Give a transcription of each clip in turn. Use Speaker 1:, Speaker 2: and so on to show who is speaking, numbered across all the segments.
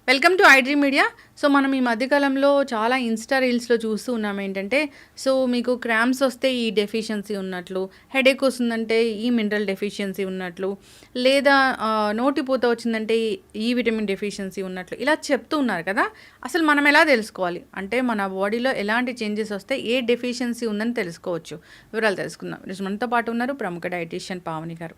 Speaker 1: Welcome to iDream media. So మనం ఈ మధ్యకాలంలో చాలా ఇన్స్టా రీల్స్లో చూస్తూ ఉన్నాం ఏంటంటే, సో మీకు క్రామ్స్ వస్తే ఈ డెఫిషియన్సీ ఉన్నట్లు, హెడేక్ వస్తుందంటే ఈ మినరల్ డెఫిషియన్సీ ఉన్నట్లు, లేదా నోటిపూత వచ్చిందంటే ఈ విటమిన్ డెఫిషియన్సీ ఉన్నట్లు ఇలా చెప్తూ ఉన్నారు కదా. అసలు మనం ఎలా తెలుసుకోవాలి అంటే మన బాడీలో ఎలాంటి చేంజెస్ వస్తే ఏ డెఫిషియన్సీ ఉందని తెలుసుకోవచ్చు, వివరాలు తెలుసుకుందాం. ఈరోజు మనతో పాటు ఉన్నారు ప్రముఖ డైటీషియన్ పావని గారు.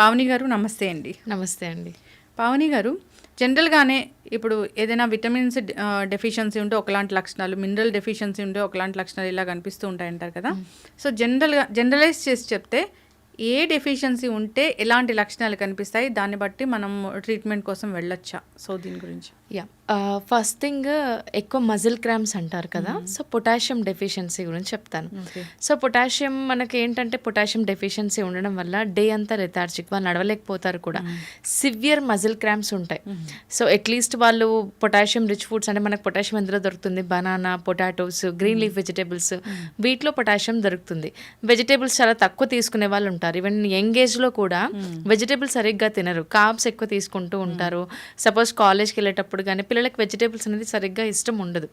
Speaker 1: పావని గారు నమస్తే అండి.
Speaker 2: నమస్తే అండి.
Speaker 1: పావని గారు, జనరల్గానే ఇప్పుడు ఏదైనా విటమిన్స్ డెఫిషియన్సీ ఉంటే ఒకలాంటి లక్షణాలు, మినరల్ డెఫిషియన్సీ ఉంటే ఒకలాంటి లక్షణాలు ఇలా కనిపిస్తూ ఉంటాయంటారు కదా. సో జనరలైజ్ చేసి చెప్తే ఏ డెఫిషియన్సీ ఉంటే ఎలాంటి లక్షణాలు కనిపిస్తాయి, దాన్ని బట్టి మనం ట్రీట్మెంట్ కోసం వెళ్ళొచ్చా? సో దీని గురించి
Speaker 2: ఫస్ట్ థింగ్ ఎక్కువ మజిల్ క్రామ్స్ అంటారు కదా. సో పొటాషియం డెఫిషియన్సీ గురించి చెప్తాను. సో పొటాషియం మనకి ఏంటంటే పొటాషియం డెఫిషియన్సీ ఉండడం వల్ల డే అంతా లెథార్జిక్, వాళ్ళు నడవలేకపోతారు కూడా. సివియర్ మజిల్ క్రామ్స్ ఉంటాయి. సో అట్లీస్ట్ వాళ్ళు పొటాషియం రిచ్ ఫుడ్స్ అంటే మనకు పొటాషియం ఎందులో దొరుకుతుంది, banana, potatoes, green leaf vegetables, వీటిలో పొటాషియం దొరుకుతుంది. వెజిటేబుల్స్ చాలా తక్కువ తీసుకునే వాళ్ళు ఉంటారు. ఈవెన్ యంగ్ ఏజ్లో కూడా వెజిటేబుల్స్ సరిగ్గా తినరు, కార్బ్స్ ఎక్కువ తీసుకుంటూ ఉంటారు. సపోజ్ కాలేజ్కి వెళ్ళేటప్పుడు కానీ పిల్లలకి వెజిటేబుల్స్ అనేది సరిగ్గా ఇష్టం ఉండదు.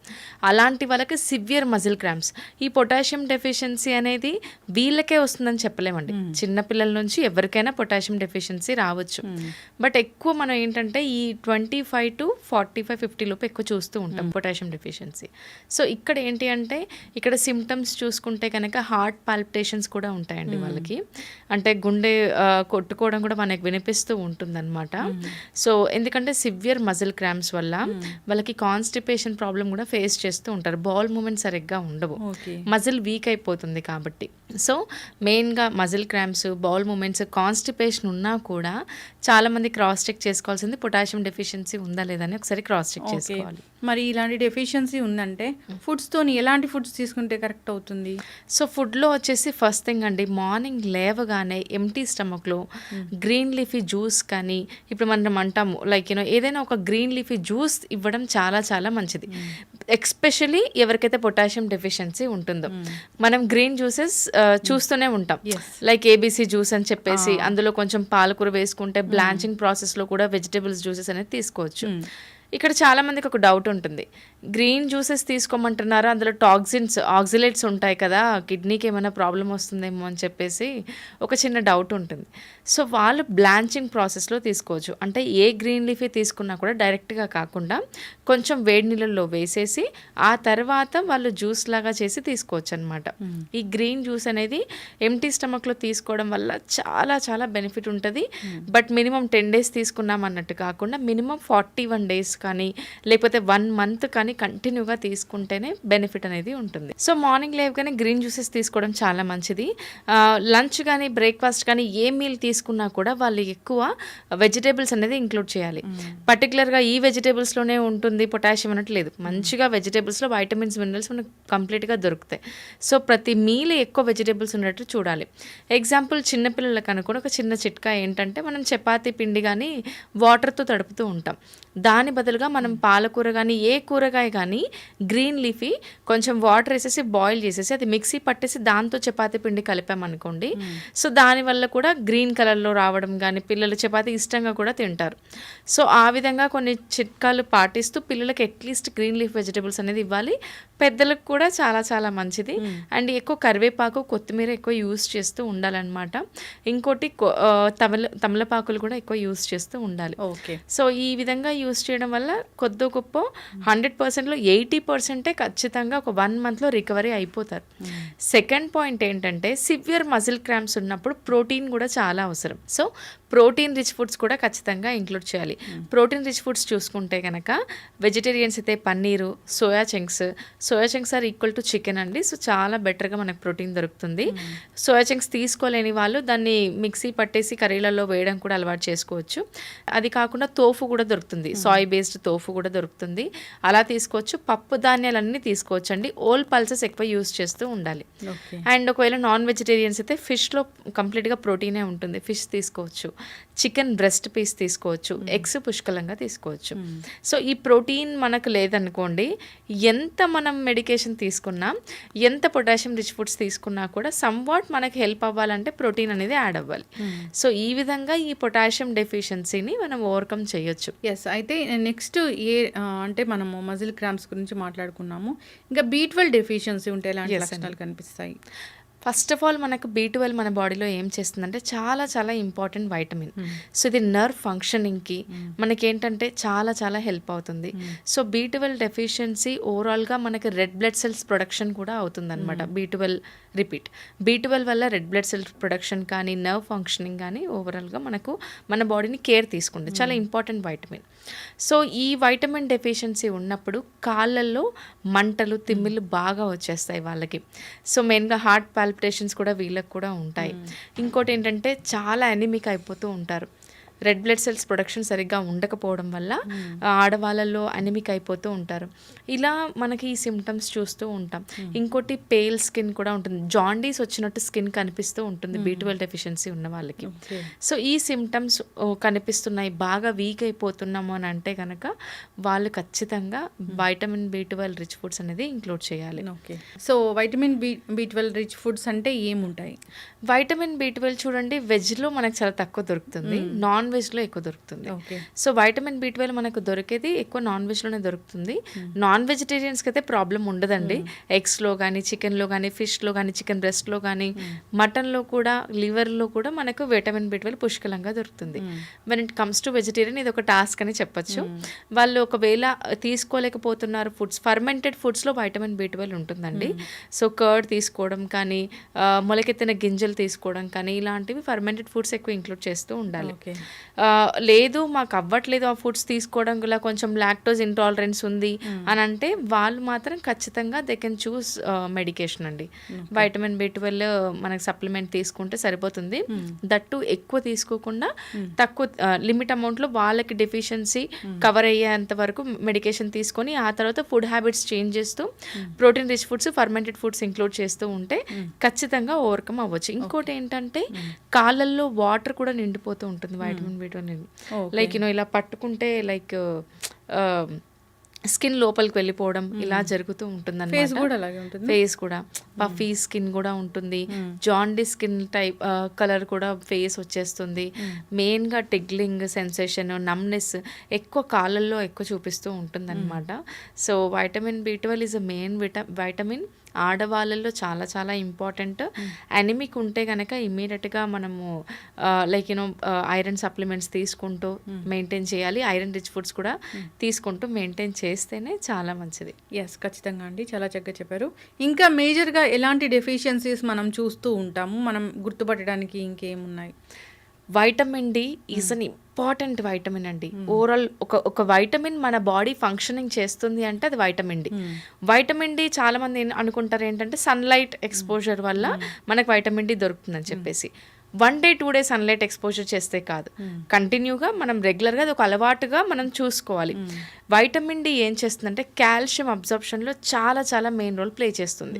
Speaker 2: అలాంటి వాళ్ళకి సివియర్ మజిల్ క్రామ్స్. ఈ పొటాషియం డెఫిషియన్సీ అనేది వీళ్ళకే వస్తుందని చెప్పలేమండి. చిన్నపిల్లల నుంచి ఎవరికైనా పొటాషియం డెఫిషియన్సీ రావచ్చు. బట్ ఎక్కువ మనం ఏంటంటే ఈ 25 to 45, 50 లోపు ఎక్కువ చూస్తూ ఉంటాం పొటాషియం డెఫిషియన్సీ. సో ఇక్కడ ఏంటి అంటే ఇక్కడ సిమ్టమ్స్ చూసుకుంటే కనుక హార్ట్ పాల్పిటేషన్స్ కూడా ఉంటాయండి వాళ్ళకి. అంటే గుండె కొట్టుకోవడం కూడా మనకు వినిపిస్తూ ఉంటుందన్నమాట. సో ఎందుకంటే సివియర్ మజిల్ క్రామ్స్ వల్ల వాళ్ళకి కాన్స్టిపేషన్ ప్రాబ్లం కూడా ఫేస్ చేస్తూ ఉంటారు. బాల్ మూమెంట్ సరిగ్గా ఉండవు, మజిల్ వీక్ అయిపోతుంది కాబట్టి. సో మెయిన్గా muscle cramps, bowel movements, constipation ఉన్నా కూడా చాలామంది క్రాస్ చెక్ చేసుకోవాల్సింది పొటాషియం డెఫిషియన్సీ ఉందా లేదని ఒకసారి క్రాస్ చెక్ చేసుకోవాలి.
Speaker 1: మరి ఇలాంటి డెఫిషియన్సీ ఉందంటే ఫుడ్స్తో ఎలాంటి ఫుడ్స్ తీసుకుంటే కరెక్ట్ అవుతుంది?
Speaker 2: సో ఫుడ్లో వచ్చేసి ఫస్ట్ థింగ్ అండి, మార్నింగ్ లేవగానే ఎంటీ స్టమక్లో గ్రీన్ లీఫీ జ్యూస్ కానీ, ఇప్పుడు మనం అంటాము లైక్ ఏదైనా ఒక గ్రీన్ లీఫీ జ్యూస్ ఇవ్వడం చాలా చాలా మంచిది. ఎస్పెషలీ ఎవరికైతే పొటాషియం డెఫిషియన్సీ ఉంటుందో. మనం గ్రీన్ జ్యూసెస్ చూస్తూనే ఉంటాం, లైక్ ఏబీసీ జ్యూస్ అని చెప్పేసి, అందులో కొంచెం పాలకూర వేసుకుంటే బ్లాంచింగ్ ప్రాసెస్లో కూడా వెజిటేబుల్స్ జ్యూసెస్ అనేది తీసుకోవచ్చు. ఇక్కడ చాలా మందికి ఒక డౌట్ ఉంటుంది, గ్రీన్ జ్యూసెస్ తీసుకోమంటున్నారు, అందులో టాక్సిన్స్, ఆక్సిలేట్స్ ఉంటాయి కదా, కిడ్నీకి ఏమైనా ప్రాబ్లం వస్తుందేమో అని చెప్పేసి ఒక చిన్న డౌట్ ఉంటుంది. సో వాళ్ళు బ్లాంచింగ్ ప్రాసెస్లో తీసుకోవచ్చు. అంటే ఏ గ్రీన్ లీఫీ తీసుకున్నా కూడా డైరెక్ట్గా కాకుండా కొంచెం వేడి నీళ్ళల్లో వేసేసి ఆ తర్వాత వాళ్ళు జ్యూస్ లాగా చేసి తీసుకోవచ్చు అనమాట. ఈ గ్రీన్ జ్యూస్ అనేది ఎంటీ స్టమక్లో తీసుకోవడం వల్ల చాలా చాలా బెనిఫిట్ ఉంటుంది. బట్ మినిమం 10 days తీసుకున్నాం అన్నట్టు కాకుండా మినిమం 41 days కానీ లేకపోతే 1 month కానీ కంటిన్యూగా తీసుకుంటేనే బెనిఫిట్ అనేది ఉంటుంది. సో మార్నింగ్ లేవగానే గ్రీన్ జ్యూసెస్ తీసుకోవడం చాలా మంచిది. లంచ్ కానీ బ్రేక్ఫాస్ట్ కానీ ఏ మీల్ తీసుకున్నా కూడా వాళ్ళు ఎక్కువ వెజిటేబుల్స్ అనేది ఇంక్లూడ్ చేయాలి. పర్టికులర్గా ఈ వెజిటేబుల్స్లోనే ఉంటుంది పొటాషియం అనట్లేదు, మంచిగా వెజిటేబుల్స్లో వైటమిన్స్, మినరల్స్ మనకు కంప్లీట్గా దొరుకుతాయి. సో ప్రతి మీల్ ఎక్కువ వెజిటేబుల్స్ ఉన్నట్టు చూడాలి. ఎగ్జాంపుల్ చిన్నపిల్లలకు అనుకుని ఒక చిన్న చిట్కా ఏంటంటే, మనం చపాతీ పిండి కానీ వాటర్తో తడుపుతూ ఉంటాం, దాని బదులుగా మనం పాలకూర కానీ ఏ కూరగాయ కానీ గ్రీన్ లీఫీ కొంచెం వాటర్ వేసేసి బాయిల్ చేసేసి అది మిక్సీ పట్టేసి దాంతో చపాతీ పిండి కలిపామనుకోండి. సో దానివల్ల కూడా గ్రీన్ కలర్లో రావడం కానీ, పిల్లలు చపాతీ ఇష్టంగా కూడా తింటారు. సో ఆ విధంగా కొన్ని చిట్కాలు పాటిస్తూ పిల్లలకి అట్లీస్ట్ గ్రీన్ లీఫ్ వెజిటేబుల్స్ అనేది ఇవ్వాలి. పెద్దలకు కూడా చాలా చాలా మంచిది. అండ్ ఎక్కువ కరివేపాకు, కొత్తిమీర ఎక్కువ యూస్ చేస్తూ ఉండాలన్నమాట. ఇంకోటి తమలపాకులు కూడా ఎక్కువ యూస్ చేస్తూ ఉండాలి. సో ఈ విధంగా యూస్ చేయడం వల్ల కొద్ది గొప్ప 100%లో 80% ఖచ్చితంగా ఒక 1 monthలో రికవరీ అయిపోతారు. సెకండ్ పాయింట్ ఏంటంటే, సివియర్ మజిల్ క్రాంప్స్ ఉన్నప్పుడు ప్రోటీన్ కూడా చాలా అవసరం. సో ప్రోటీన్ రిచ్ ఫుడ్స్ కూడా ఖచ్చితంగా ఇంక్లూడ్ చేయాలి. ప్రోటీన్ రిచ్ ఫుడ్స్ చూసుకుంటే కనుక వెజిటేరియన్స్ అయితే paneer, soya chunks are equal to chicken అండి. సో చాలా బెటర్గా మనకు ప్రోటీన్ దొరుకుతుంది. సోయా చంక్స్ తీసుకోలేని వాళ్ళు దాన్ని మిక్సీ పట్టేసి కర్రీలలో వేయడం కూడా అలవాటు చేసుకోవచ్చు. అది కాకుండా తోఫు కూడా దొరుకుతుంది, సాయ్ బేస్డ్ తోఫు కూడా దొరుకుతుంది, అలా తీసుకోవచ్చు. పప్పు ధాన్యాలన్నీ తీసుకోవచ్చు అండి. ఓల్ పల్సెస్ ఎక్కువ యూస్ చేస్తూ ఉండాలి. అండ్ ఒకవేళ నాన్ వెజిటేరియన్స్ అయితే ఫిష్లో కంప్లీట్గా ప్రోటీనే ఉంటుంది, ఫిష్ తీసుకోవచ్చు. చికెన్ బ్రెస్ట్ పీస్ తీసుకోవచ్చు, ఎగ్స్ పుష్కలంగా తీసుకోవచ్చు. సో ఈ ప్రోటీన్ మనకు లేదనుకోండి, ఎంత మనం మెడికేషన్ తీసుకున్నా, ఎంత పొటాషియం రిచ్ ఫుడ్స్ తీసుకున్నా కూడా సమ్వాట్ మనకి హెల్ప్ అవ్వాలంటే ప్రోటీన్ అనేది యాడ్ అవ్వాలి. సో ఈ విధంగా ఈ పొటాషియం డెఫిషియన్సీని మనం ఓవర్కమ్ చేయొచ్చు.
Speaker 1: ఎస్. అయితే నెక్స్ట్ అంటే మనము మజిల్ క్రాంప్స్ గురించి మాట్లాడుకున్నాము. ఇంకా B12 డెఫిషియన్సీ ఉంటే ఎలాంటి లక్షణాలు కనిపిస్తాయి?
Speaker 2: ఫస్ట్ ఆఫ్ ఆల్ మనకు B12 మన బాడీలో ఏం చేస్తుందంటే చాలా చాలా ఇంపార్టెంట్ వైటమిన్. సో ఇది నర్వ్ ఫంక్షనింగ్కి మనకేంటంటే చాలా చాలా హెల్ప్ అవుతుంది. సో B12 డెఫిషియన్సీ ఓవరాల్గా మనకి రెడ్ బ్లడ్ సెల్స్ ప్రొడక్షన్ కూడా అవుతుంది అనమాట. B12 వల్ల రెడ్ బ్లడ్ సెల్స్ ప్రొడక్షన్ కానీ నర్వ్ ఫంక్షనింగ్ కానీ ఓవరాల్గా మనకు మన బాడీని కేర్ తీసుకుంటుంది. చాలా ఇంపార్టెంట్ వైటమిన్. సో ఈ వైటమిన్ డెఫిషియన్సీ ఉన్నప్పుడు కాళ్ళల్లో మంటలు, తిమ్మిళ్ళు బాగా వచ్చేస్తాయి వాళ్ళకి. సో మెయిన్గా హార్ట్ పాల్పిటేషన్స్ కూడా వీళ్ళకి కూడా ఉంటాయి. ఇంకోటి ఏంటంటే చాలా ఎనిమిక్ అయిపోతూ ఉంటారు. రెడ్ బ్లడ్ సెల్స్ ప్రొడక్షన్ సరిగ్గా ఉండకపోవడం వల్ల ఆడవాళ్ళల్లో అనిమిక్ అయిపోతూ ఉంటారు. ఇలా మనకి ఈ సిమ్టమ్స్ చూస్తూ ఉంటాం. ఇంకోటి పేల్ స్కిన్ కూడా ఉంటుంది. జాండీస్ వచ్చినట్టు స్కిన్ కనిపిస్తూ ఉంటుంది B12 డెఫిషియన్సీ ఉన్న వాళ్ళకి. సో ఈ సిమ్టమ్స్ కనిపిస్తున్నాయి, బాగా వీక్ అయిపోతున్నాము అని అంటే కనుక వాళ్ళు ఖచ్చితంగా వైటమిన్ B12 రిచ్ ఫుడ్స్ అనేది ఇంక్లూడ్ చేయాలి.
Speaker 1: Okay. So vitamin B12 rich foods అంటే ఏముంటాయి?
Speaker 2: వైటమిన్ B12 చూడండి, వెజ్లో మనకు చాలా తక్కువ దొరుకుతుంది, నాన్ వెజ్లో ఎక్కువ దొరుకుతుంది.
Speaker 1: ఓకే.
Speaker 2: సో వైటమిన్ B12 మనకు దొరికేది ఎక్కువ నాన్ వెజ్లోనే దొరుకుతుంది. నాన్ వెజిటేరియన్స్కి అయితే ప్రాబ్లం ఉండదండి. ఎగ్స్లో కానీ, చికెన్లో కానీ, ఫిష్లో కానీ, చికెన్ బ్రెస్ట్లో కానీ, మటన్లో కూడా, లివర్లో కూడా మనకు వైటమిన్ B12 పుష్కలంగా దొరుకుతుంది. When it comes to vegetarian ఇది ఒక టాస్క్ అని చెప్పొచ్చు. వాళ్ళు ఒకవేళ తీసుకోలేకపోతున్నారు ఫర్మెంటెడ్ ఫుడ్స్లో వైటమిన్ B12 ఉంటుందండి. సో కర్డ్ తీసుకోవడం కానీ, మొలకెత్తిన గింజలు తీసుకోవడం కానీ, ఇలాంటివి ఫర్మెంటెడ్ ఫుడ్స్ ఎక్కువ ఇంక్లూడ్ చేస్తూ ఉండాలి. లేదు మాకు అవ్వట్లేదు ఆ ఫుడ్స్ తీసుకోవడం వల్ల, కొంచెం లాక్టోజ్ ఇంటాలరెన్స్ ఉంది అని అంటే వాళ్ళు మాత్రం ఖచ్చితంగా దే కెన్ చూస్ మెడికేషన్ అండి. వైటమిన్ B12 మనకు సప్లిమెంట్ తీసుకుంటే సరిపోతుంది. దట్టు ఎక్కువ తీసుకోకుండా తక్కువ లిమిట్ అమౌంట్లో వాళ్ళకి డెఫిషియన్సీ కవర్ అయ్యేంత వరకు మెడికేషన్ తీసుకొని ఆ తర్వాత ఫుడ్ హ్యాబిట్స్ చేంజ్ చేస్తూ protein rich foods, fermented foods include చేస్తూ ఉంటే ఖచ్చితంగా ఓవర్కమ్ అవ్వచ్చు. ఇంకోటి ఏంటంటే కాళ్ళల్లో వాటర్ కూడా నిండిపోతూ ఉంటుంది వైటమిన్ B12. లైక్ ఇలా పట్టుకుంటే లైక్ స్కిన్ లోపలికి వెళ్ళిపోవడం ఇలా జరుగుతూ ఉంటుంది అన్నమాట. ఫేస్ కూడా పఫీ స్కిన్ కూడా ఉంటుంది. జాండీస్ స్కిన్ టైప్ కలర్ కూడా ఫేస్ వచ్చేస్తుంది. మెయిన్గా టిగ్లింగ్ సెన్సేషన్, నమ్నెస్ ఎక్కువ కాళ్ళల్లో ఎక్కువ చూపిస్తూ ఉంటుంది అనమాట. So vitamin B12 is a main vitamin. ఆడవాళ్ళల్లో చాలా చాలా ఇంపార్టెంట్. ఎనిమిక్ ఉంటే కనుక ఇమ్మీడియట్గా మనము లైక్ ఐరన్ సప్లిమెంట్స్ తీసుకుంటూ మెయింటైన్ చేయాలి. ఐరన్ రిచ్ ఫుడ్స్ కూడా తీసుకుంటూ మెయింటైన్ చేస్తేనే చాలా మంచిది.
Speaker 1: ఎస్, ఖచ్చితంగా అండి, చాలా చక్కగా చెప్పారు. ఇంకా మేజర్గా ఎలాంటి డెఫిషియన్సీస్ మనం చూస్తూ ఉంటాము, మనం గుర్తుపట్టడానికి ఇంకేమున్నాయి?
Speaker 2: Vitamin D is an important vitamin అండి. ఓవరాల్ ఒక వైటమిన్ మన బాడీ ఫంక్షనింగ్ చేస్తుంది అంటే అది వైటమిన్ D. వైటమిన్ D చాలా మంది అనుకుంటారు ఏంటంటే సన్లైట్ ఎక్స్పోజర్ వల్ల మనకు వైటమిన్ D దొరుకుతుందని చెప్పేసి. 1 day 2 days సన్లైట్ ఎక్స్పోజర్ చేస్తే కాదు, కంటిన్యూగా మనం రెగ్యులర్గా అది ఒక అలవాటుగా మనం చూసుకోవాలి. వైటమిన్ D ఏం చేస్తుందంటే కాల్షియం అబ్జర్ప్షన్లో చాలా చాలా మెయిన్ రోల్ ప్లే చేస్తుంది.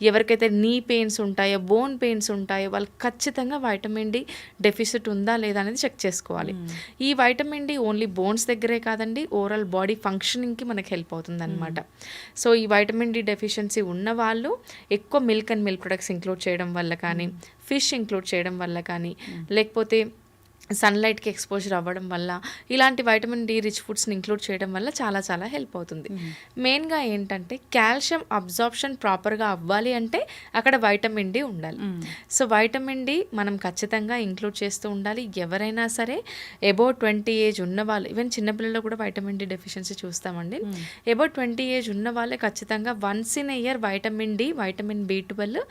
Speaker 2: ఎవరికైతే నీ పెయిన్స్ ఉంటాయో, బోన్ పెయిన్స్ ఉంటాయో వాళ్ళకి ఖచ్చితంగా వైటమిన్ D డెఫిసిట్ ఉందా లేదా అనేది చెక్ చేసుకోవాలి. ఈ వైటమిన్ D ఓన్లీ బోన్స్ దగ్గరే కాదండి, ఓవరాల్ బాడీ ఫంక్షనింగ్కి మనకి హెల్ప్ అవుతుంది అనమాట. సో ఈ వైటమిన్ D డెఫిషియన్సీ ఉన్న వాళ్ళు ఎక్కువ milk and milk products include చేయడం వల్ల కానీ, ఫిష్ ఇంక్లూడ్ చేయడం వల్ల కానీ, లేకపోతే సన్లైట్కి ఎక్స్పోజర్ అవ్వడం వల్ల, ఇలాంటి వైటమిన్ D రిచ్ ఫుడ్స్ని ఇంక్లూడ్ చేయడం వల్ల చాలా చాలా హెల్ప్ అవుతుంది. మెయిన్గా ఏంటంటే కాల్షియం అబ్జార్ప్షన్ ప్రాపర్గా అవ్వాలి అంటే అక్కడ వైటమిన్ D ఉండాలి. సో వైటమిన్ D మనం ఖచ్చితంగా ఇంక్లూడ్ చేస్తూ ఉండాలి. ఎవరైనా సరే అబౌవ్ 20 ఏజ్ ఉన్న వాళ్ళు, ఈవెన్ చిన్నపిల్లల్లో కూడా వైటమిన్ D డెఫిషియన్సీ చూస్తామండి. అబౌవ్ 20 ఏజ్ ఉన్న వాళ్ళే ఖచ్చితంగా once in year vitamin D, vitamin B12,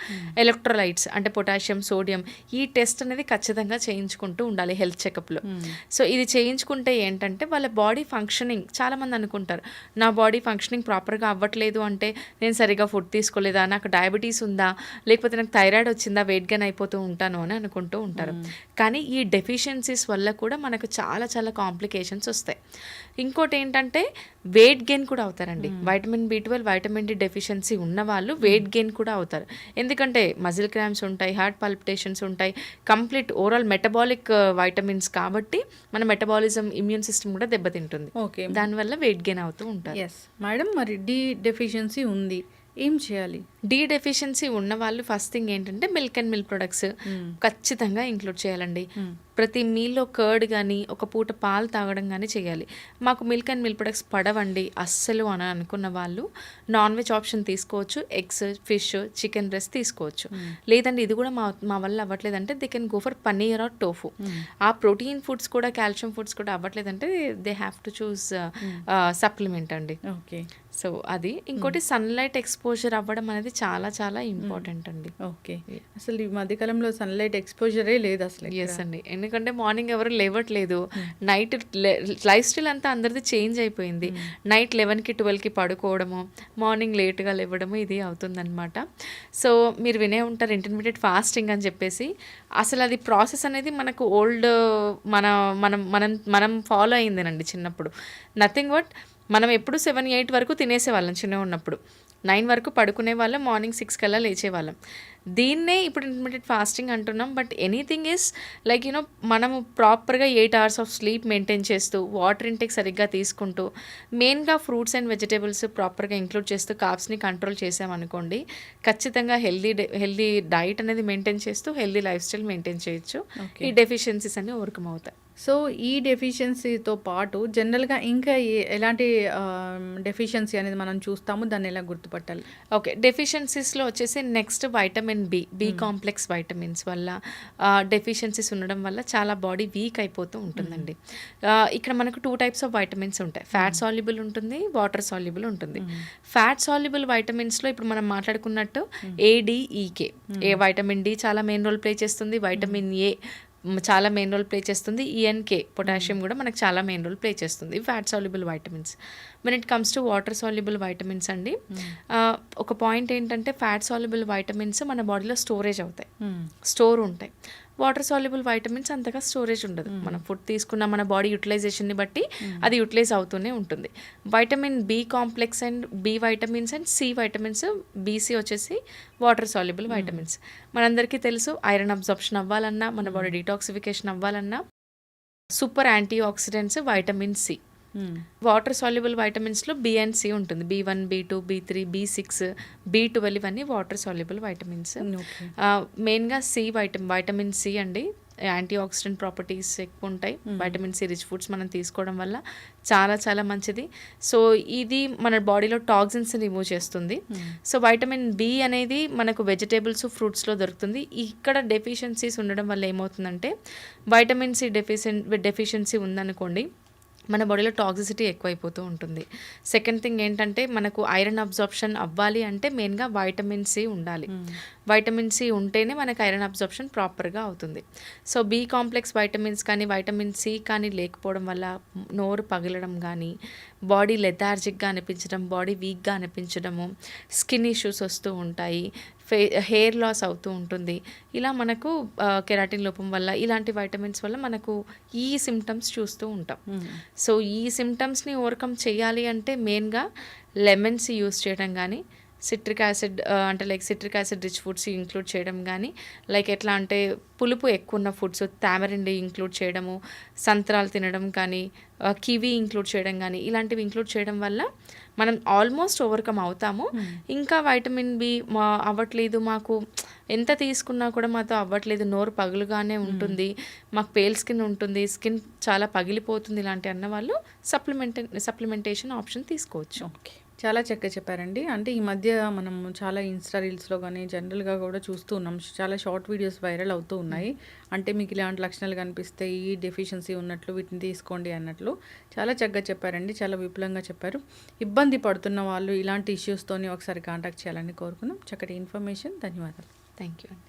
Speaker 2: electrolytes అంటే పొటాషియం, సోడియం, ఈ టెస్ట్ అనేది ఖచ్చితంగా చేయించుకుంటూ ఉండాలి హెల్త్ చెకప్లో. సో ఇది చేయించుకుంటే ఏంటంటే వాళ్ళ బాడీ ఫంక్షనింగ్, చాలామంది అనుకుంటారు నా బాడీ ఫంక్షనింగ్ ప్రాపర్గా అవ్వట్లేదు అంటే నేను సరిగా ఫుడ్ తీసుకోలేదా, నాకు డయాబెటీస్ ఉందా, లేకపోతే నాకు థైరాయిడ్ వచ్చిందా, వెయిట్ గెయిన్ అయిపోతూ ఉంటాను అని అనుకుంటూ ఉంటారు. కానీ ఈ డెఫిషియన్సీస్ వల్ల కూడా మనకు చాలా చాలా కాంప్లికేషన్స్ వస్తాయి. ఇంకోటి ఏంటంటే వెయిట్ గెయిన్ కూడా అవుతారండి. Vitamin B12, vitamin D deficiency ఉన్న వాళ్ళు వెయిట్ గెయిన్ కూడా అవుతారు. ఎందుకంటే మజిల్ క్రాంప్స్ ఉంటాయి, హార్ట్ పాల్పిటేషన్స్ ఉంటాయి, కంప్లీట్ ఓవరాల్ మెటబాలిక్ వైటమిన్స్ కాబట్టి మన మెటబాలిజం, ఇమ్యూన్ సిస్టమ్ కూడా దెబ్బతింటుంది.
Speaker 1: ఓకే.
Speaker 2: దానివల్ల వెయిట్ గెయిన్ అవుతూ ఉంటారు.
Speaker 1: యెస్. మేడం మరి డి డెఫిషియన్సీ ఉంది. ఏం చేయాలి?
Speaker 2: డి డెఫిషియన్సీ ఉన్న వాళ్ళు ఫస్ట్ థింగ్ ఏంటంటే మిల్క్ అండ్ మిల్క్ ప్రొడక్ట్స్ ఖచ్చితంగా ఇంక్లూడ్ చేయాలండి. ప్రతి మీల్లో కర్డ్ కానీ ఒక పూట పాలు తాగడం కానీ చేయాలి. మాకు మిల్క్ అండ్ మిల్క్ ప్రొడక్ట్స్ పడవండి అస్సలు అని అనుకున్న వాళ్ళు నాన్ వెజ్ ఆప్షన్ తీసుకోవచ్చు. ఎగ్స్, ఫిష్, చికెన్ బ్రెస్ట్ తీసుకోవచ్చు. లేదండి ఇది కూడా మా వల్ల అవ్వట్లేదంటే they can go for paneer or tofu. ఆ ప్రోటీన్ ఫుడ్స్ కూడా, కాల్షియం ఫుడ్స్ కూడా అవ్వట్లేదంటే they have to choose supplement అండి.
Speaker 1: ఓకే.
Speaker 2: సో అది ఇంకోటి సన్లైట్ ఎక్స్పోజర్ అవ్వడం అనేది చాలా చాలా ఇంపార్టెంట్ అండి.
Speaker 1: ఓకే. అసలు ఈ మధ్యకాలంలో సన్లైట్ ఎక్స్పోజరే లేదు అసలు.
Speaker 2: ఎస్ అండి. ఎందుకంటే మార్నింగ్ ఎవరు లేవట్లేదు. నైట్ లైఫ్ స్టైల్ అంతా అందరిది చేంజ్ అయిపోయింది. నైట్ 11కి 12కి పడుకోవడము, మార్నింగ్ లేట్గా లేవడము ఇది అవుతుందన్నమాట. సో మీరు వినే ఉంటారు ఇంటర్మీడియట్ ఫాస్టింగ్ అని చెప్పేసి. అసలు అది ప్రాసెస్ అనేది మనకు ఓల్డ్ మనం ఫాలో అయిందేనండి చిన్నప్పుడు. నథింగ్ బట్ మనం ఎప్పుడు 7-8 వరకు తినేసేవాళ్ళం చిన్నగా ఉన్నప్పుడు. 9 వరకు పడుకునే వాళ్ళం, మార్నింగ్ 6 కల్లా లేచేవాళ్ళం. దీన్నే ఇప్పుడు ఇంటర్మీడియట్ ఫాస్టింగ్ అంటున్నాం. బట్ ఎనీథింగ్ ఈజ్ లైక్ మనము ప్రాపర్గా 8 hours ఆఫ్ స్లీప్ మెయింటైన్ చేస్తూ, వాటర్ ఇంటేక్ సరిగ్గా తీసుకుంటూ, మెయిన్గా ఫ్రూట్స్ అండ్ వెజిటేబుల్స్ ప్రాపర్గా ఇంక్లూడ్ చేస్తూ కార్బ్స్ని కంట్రోల్ చేసామనుకోండి, ఖచ్చితంగా హెల్దీ డైట్ అనేది మెయింటైన్ చేస్తూ హెల్దీ లైఫ్ స్టైల్ మెయింటైన్ చేయొచ్చు. ఈ డెఫిషియన్సీస్ అన్ని ఓవర్కమ్ అవుతాయి.
Speaker 1: సో ఈ డెఫిషియన్సీతో పాటు జనరల్గా ఇంకా ఎలాంటి డెఫిషియన్సీ అనేది మనం చూస్తాము, దాన్ని ఎలా గుర్తుపట్టాలి?
Speaker 2: ఓకే. డెఫిషియన్సీస్లో వచ్చేసి next vitamin B complex vitamins వల్ల డెఫిషియన్సీస్ ఉండడం వల్ల చాలా బాడీ వీక్ అయిపోతూ ఉంటుందండి. ఇక్కడ మనకు 2 types ఆఫ్ వైటమిన్స్ ఉంటాయి. ఫ్యాట్ సాల్యుబుల్ ఉంటుంది, వాటర్ సాల్యుబుల్ ఉంటుంది. ఫ్యాట్ సాల్యుబుల్ వైటమిన్స్లో ఇప్పుడు మనం మాట్లాడుకున్నట్టు ఏడిఈకే, వైటమిన్ డి చాలా మెయిన్ రోల్ ప్లే చేస్తుంది. వైటమిన్ ఏ చాలా మెయిన్ రోల్ ప్లే చేస్తుంది. ఈఎన్కే పొటాషియం కూడా మనకు చాలా మెయిన్ రోల్ ప్లే చేస్తుంది. Fat soluble vitamins. when it comes to water soluble vitamins అండి, ఒక పాయింట్ ఏంటంటే ఫ్యాట్ సాల్యుబుల్ వైటమిన్స్ మన బాడీలో స్టోరేజ్ అవుతాయి, స్టోర్ ఉంటాయి. వాటర్ సాల్యుబుల్ వైటమిన్స్ అంతగా స్టోరేజ్ ఉండదు. మనం ఫుడ్ తీసుకున్న మన బాడీ యూటిలైజేషన్ని బట్టి అది యూటిలైజ్ అవుతూనే ఉంటుంది. Vitamin B complex and B vitamins and C vitamins, B C వచ్చేసి వాటర్ సాల్యుబుల్ వైటమిన్స్. మనందరికీ తెలుసు ఐరన్ అబ్జార్ప్షన్ అవ్వాలన్నా, మన బాడీ డీటాక్సిఫికేషన్ అవ్వాలన్నా super anti oxidants vitamin C. Water soluble వైటమిన్స్లో బి అండ్ సి ఉంటుంది. B1, B2, B3, B6, B12 ఇవన్నీ water soluble vitamins. మెయిన్గా వైటమిన్ సి అండి, యాంటీ ఆక్సిడెంట్ ప్రాపర్టీస్ ఎక్కువ ఉంటాయి. వైటమిన్ సి రిచ్ ఫుడ్స్ మనం తీసుకోవడం వల్ల చాలా చాలా మంచిది. సో ఇది మన బాడీలో టాక్సిన్స్ రిమూవ్ చేస్తుంది. సో వైటమిన్ బి అనేది మనకు వెజిటేబుల్స్, ఫ్రూట్స్లో దొరుకుతుంది. ఇక్కడ డెఫిషియన్సీస్ ఉండడం వల్ల ఏమవుతుందంటే, వైటమిన్ సి డెఫిషియన్సీ ఉందనుకోండి, మన బాడీలో టాక్సిసిటీ ఎక్కువైపోతూ ఉంటుంది. సెకండ్ థింగ్ ఏంటంటే, మనకు ఐరన్ అబ్జార్ప్షన్ అవ్వాలి అంటే మెయిన్గా వైటమిన్ సి ఉండాలి. వైటమిన్ సి ఉంటేనే మనకు ఐరన్ అబ్జార్ప్షన్ ప్రాపర్గా అవుతుంది. సో బి కాంప్లెక్స్ వైటమిన్స్ కానీ వైటమిన్ సి కానీ లేకపోవడం వల్ల నోరు పగిలడం కానీ, బాడీ లెథార్జిక్గా అనిపించడం, బాడీ వీక్గా అనిపించడము, స్కిన్ ఇష్యూస్ వస్తూ ఉంటాయి, హెయిర్ లాస్ అవుతూ ఉంటుంది. ఇలా మనకు కెరాటిన్ లోపం వల్ల, ఇలాంటి వైటమిన్స్ వల్ల మనకు ఈ సిమ్టమ్స్ చూస్తూ ఉంటాం. సో ఈ సిమ్టమ్స్ని ఓవర్కమ్ చేయాలి అంటే మెయిన్గా లెమన్స్ యూస్ చేయడం కానీ, citric acid rich foods include చేయడం కానీ, లైక్ ఎట్లా అంటే పులుపు ఎక్కువ ఉన్న ఫుడ్స్, తామరిండి ఇంక్లూడ్ చేయడము, సంత్రాలు తినడం కానీ, కివీ ఇంక్లూడ్ చేయడం కానీ, ఇలాంటివి ఇంక్లూడ్ చేయడం వల్ల మనం ఆల్మోస్ట్ ఓవర్కమ్ అవుతాము. ఇంకా వైటమిన్ బి అవ్వట్లేదు, మాకు ఎంత తీసుకున్నా కూడా మాతో అవ్వట్లేదు, నోరు పగులుగానే ఉంటుంది, మాకు పేల్ స్కిన్ ఉంటుంది, స్కిన్ చాలా పగిలిపోతుంది, ఇలాంటి అన్న వాళ్ళు సప్లిమెంటేషన్ ఆప్షన్ తీసుకోవచ్చు.
Speaker 1: ఓకే, చాలా చక్కగా చెప్పారండి. అంటే ఈ మధ్య మనం చాలా ఇన్స్టా రీల్స్లో కానీ జనరల్గా కూడా చూస్తూ ఉన్నాం, చాలా షార్ట్ వీడియోస్ వైరల్ అవుతూ ఉన్నాయి. అంటే మీకు ఇలాంటి లక్షణాలు కనిపిస్తే ఈ డెఫిషియన్సీ ఉన్నట్లు వీటిని తీసుకోండి అన్నట్లు చాలా చక్కగా చెప్పారండి, చాలా విపులంగా చెప్పారు. ఇబ్బంది పడుతున్న వాళ్ళు ఇలాంటి ఇష్యూస్తోని ఒకసారి కాంటాక్ట్ చేయాలని కోరుకున్నాం. చక్కటి ఇన్ఫర్మేషన్, ధన్యవాదాలు.
Speaker 2: థ్యాంక్ యూ అండి.